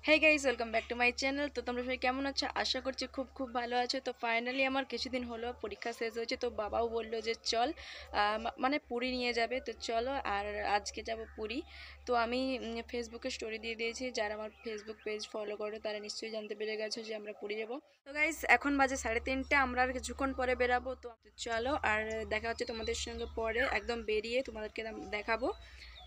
Hey guys, welcome back to my channel. তো তোমরা সবাই কেমন আছো? আশা করছি খুব খুব ভালো আছো। তো ফাইনালি আমার কিছুদিন হলো পরীক্ষা শেষ হয়েছে, তো বাবাও বললো যে চল মানে পুরী নিয়ে যাবে, তো চলো। আর আজকে যাব পুরী। তো আমি ফেসবুকে স্টোরি দিয়ে দিয়েছি, যারা আমার ফেসবুক পেজ ফলো করো তারা নিশ্চয়ই জানতে পেরে গেছো যে আমরা পুরী যাবো। তো গাইস এখন বাজে 3:30, আমরা আর কিছুক্ষণ পরে বেরাবো। তো চলো, আর দেখা হচ্ছে তোমাদের সঙ্গে পরে, একদম বেরিয়ে তোমাদেরকে দেখাবো।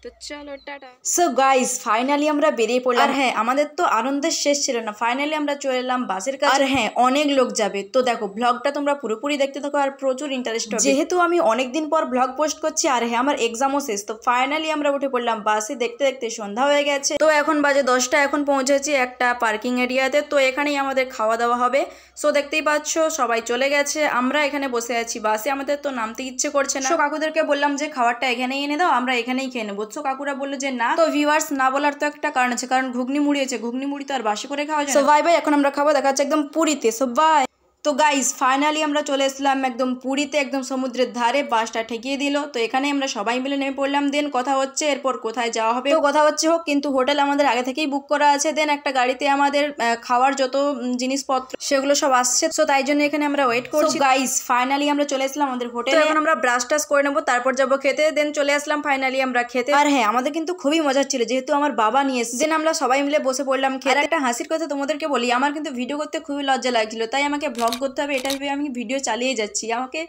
তো চলো, টাটা। সো গাইস ফাইনালি আমরা বেরিয়ে পড়লাম। আর হ্যাঁ, আমাদের তো আনন্দের শেষ ছিল না। ফাইনালি আমরা চলে এলাম বাসের কাছে। আর হ্যাঁ, অনেক লোক যাবে, তো দেখো ব্লগটা তোমরা পুরোপুরি দেখতে থাকো আর প্রচুর ইন্টারেস্ট হবে, যেহেতু আমি অনেকদিন পর ব্লগ পোস্ট করছি। আর হ্যাঁ, আমার এক্সামও শেষ। তো ফাইনালি আমরা উঠে পড়লাম বাসে। দেখতে দেখতে সন্ধ্যা হয়ে গেছে। তো এখন বাজে 10টা। এখন পৌঁছেছি একটা পার্কিং এরিয়াতে। তো এখানেই আমাদের খাওয়া দাওয়া হবে। সো দেখতেই পাচ্ছ সবাই চলে গেছে, আমরা এখানে বসে আছি বাসে। আমাদের তো নামতে ইচ্ছে করছে না। সো কাকুদেরকে বললাম যে খাবারটা এখানেই এনে দাও, আমরা এখানেই খেয়ে নেবো। সো কাকুরা বললো যে না। তো ভিউয়ার্স, না বলার তো একটা কারণ আছে, কারণ ঘুগনি মুড়ি আছে, ঘুগনি মুড়ি তো আর বাসি করে খাওয়া যায় না। সো বাই বাই, এখন আমরা খাবো, দেখা যাচ্ছে একদম পুরীতে। So bye. তো গাইস ফাইনালি আমরা চলে এসলাম একদম পুরীতে, একদম সমুদ্রের ধারে। বাসটা ঠেকিয়ে দিল, তো এখানে আমরা সবাই মিলে নেমে পড়লাম। দেন কথা হচ্ছে এরপর কোথায় যাওয়া হবে। তো কথা হচ্ছে হোক, কিন্তু হোটেল আমাদের আগে থেকেই বুক করা আছে। দেন একটা গাড়িতে আমাদের খাওয়ার যত জিনিসপত্র সেগুলো সব আসছে। সো তাই জন্য এখানে আমরা ওয়েট করছি। গাইস ফাইনালি আমরা চলে আসলাম আমাদের হোটেলে। এখন আমরা ব্রাশ টাশ করে নেবো, তারপর যাবো খেতে। দেন চলে আসলাম ফাইনালি আমরা খেতে। আর হ্যাঁ, আমাদের কিন্তু খুবই মজার ছিল, যেহেতু আমার বাবা নিয়ে এসেছে। দেন আমরা সবাই মিলে বসে পড়লাম খেতে। আর একটা হাসির কথা তোমাদেরকে বলি, আমার কিন্তু ভিডিও করতে খুবই লজ্জা লাগছিল, তাই আমাকে ব্লগ করতে হবে এটা ভেবে আমি ভিডিও চালিয়ে যাচ্ছি। আমাকে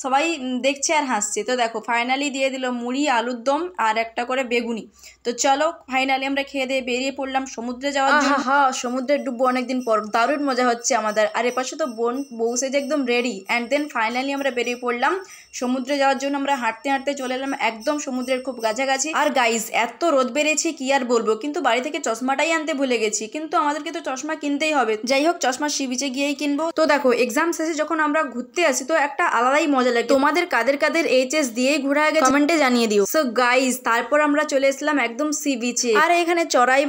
সবাই দেখছে আর হাসছে। তো দেখো ফাইনালি দিয়ে দিল মুড়ি, আলুর দম আর একটা করে বেগুনি। তো চলো ফাইনালি আমরা খেয়ে দিয়ে বেরিয়ে পড়লাম সমুদ্রে যাওয়ার জন্য। হ্যাঁ, সমুদ্রে ডুববো অনেকদিন পর, দারুণ মজা হচ্ছে আমাদের। আর এপাশে তো বোন বউ সেজে একদম রেডি। অ্যান্ড দেন ফাইনালি আমরা বেরিয়ে পড়লাম সমুদ্রে যাওয়ার জন্য। আমরা হাঁটতে হাঁটতে চলে এলাম একদম সমুদ্রের খুব কাছাকাছি। আর গাইস এত রোদ বেড়েছে কি আর বলবো, কিন্তু বাড়ি থেকে চশমাটাই আনতে ভুলে গেছি। কিন্তু আমাদেরকে তো চশমা কিনতেই হবে, যাই হোক চশমা সি বিচে গিয়েই কিনবো। তো দেখো এক্সাম শেষে যখন আমরা ঘুরতে আসি, তো একটা আলাদাই মজা লাগে। তোমাদের কাদের কাদের এইচএস দিয়েই ঘোরা গেছে কমেন্টে জানিয়ে দিও। সো গাইস তারপর আমরা চলে এসলাম একদম সি বিচে। আর এখানে চড়াই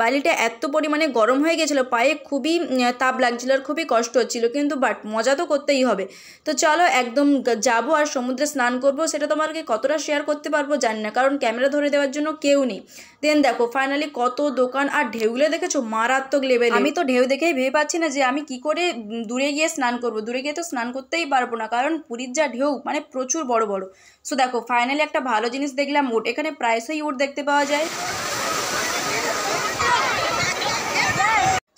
বালিটা এত পরিমাণে গরম হয়ে গেছিল, পায়ে খুবই তাপ লাগছিল আর খুবই কষ্ট হচ্ছিল, কিন্তু বাট মজা তো করতেই হবে। তো চলো একদম যাবো আর সমুদ্রে স্নান করব। সেটা তোমাকে কতটা শেয়ার করতে পারবো জানি না, কারণ ক্যামেরা ধরে দেওয়ার জন্য কেউ নেই। দেন দেখো ফাইনালি কত দোকান, আর ঢেউগুলো দেখেছো মারাত্মক লেভেল। আমি তো ঢেউ দেখেই ভেবে পাচ্ছি না যে আমি কি করে দূরে গিয়ে স্নান করব। দূরে গিয়ে তো স্নান করতেই পারবো না, কারণ পুরীর যা ঢেউ মানে প্রচুর বড় বড়। সো দেখো ফাইনালি একটা ভালো জিনিস দেখলাম, উট। এখানে প্রায়শই উট দেখতে পাওয়া যায়।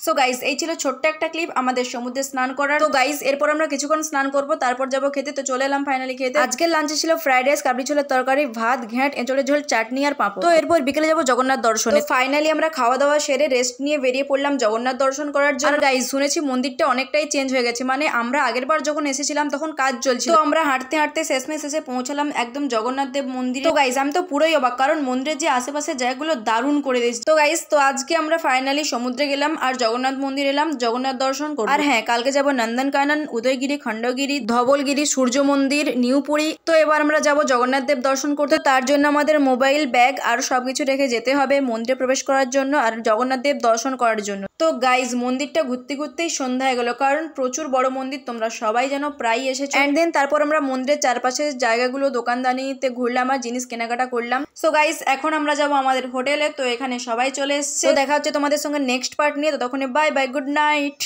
সো গাইস এই ছিল ছোট্ট একটা ক্লিপ আমাদের সমুদ্রে স্নান করার। তো গাইস এরপর আমরা কিছুক্ষণ স্নান করব, তারপর যাবো খেতে। তো চলে এলাম ফাইনালি খেতে। আজকের লাঞ্চে ছিল ফ্রাইড রাইস, কাবলি ছোলার তরকারি, ভাত, ঘ্যাঁট, এঁচড়ের ঝোল, চাটনি আর পাঁপড়। তো এরপর বিকেলে যাবো জগন্নাথ দর্শনে। তো ফাইনালি আমরা খাওয়া দাওয়া সেরে রেস্ট নিয়ে বেরিয়ে পড়লাম জগন্নাথ দর্শন করার জন্য। আর গাইস শুনেছি মন্দিরটা অনেকটাই চেঞ্জ হয়ে গেছে, মানে আমরা আগের বার যখন এসেছিলাম তখন কাজ চলছিল। তো আমরা হাঁটতে হাঁটতে শেষমেশ এসে পৌঁছালাম একদম জগন্নাথ দেব মন্দিরে। তো গাইস আমি তো পুরোই অবাক, কারণ মন্দিরের যে আশেপাশের জায়গাগুলো দারুণ করে দিয়েছে। তো গাইস তো আজকে আমরা ফাইনালি সমুদ্রে গেলাম আর জগন্নাথ মন্দির এলাম জগন্নাথ দর্শন করব। আর হ্যাঁ, কালকে যাব নন্দনকানন, উদয়গিরি, খণ্ডগিরি, ধবলগিরি, সূর্য মন্দির, নিউপুরি। তো এবার আমরা যাব জগন্নাথ দেব দর্শন করতে। তার জন্য আমাদের মোবাইল, ব্যাগ আর সবকিছু রেখে যেতে হবে মন্দিরে প্রবেশ করার জন্য আর জগন্নাথ দেব দর্শন করার জন্য। তো গাইজ মন্দিরটা ঘুরতে ঘুরতেই সন্ধ্যা হয়ে গেল, কারণ প্রচুর বড় মন্দির, তোমরা সবাই যেন প্রায় এসেছো। অ্যান্ড দেন তারপর আমরা মন্দিরের চারপাশের জায়গাগুলো দোকানদানিতে ঘুরলাম আর জিনিস কেনাকাটা করলাম। সো গাইজ এখন আমরা যাব আমাদের হোটেলে। তো এখানে সবাই চলে এসছে। তো দেখা হচ্ছে তোমাদের সঙ্গে নেক্সট পার্ট নিয়ে। তো তখন বাই বাই, গুড নাইট।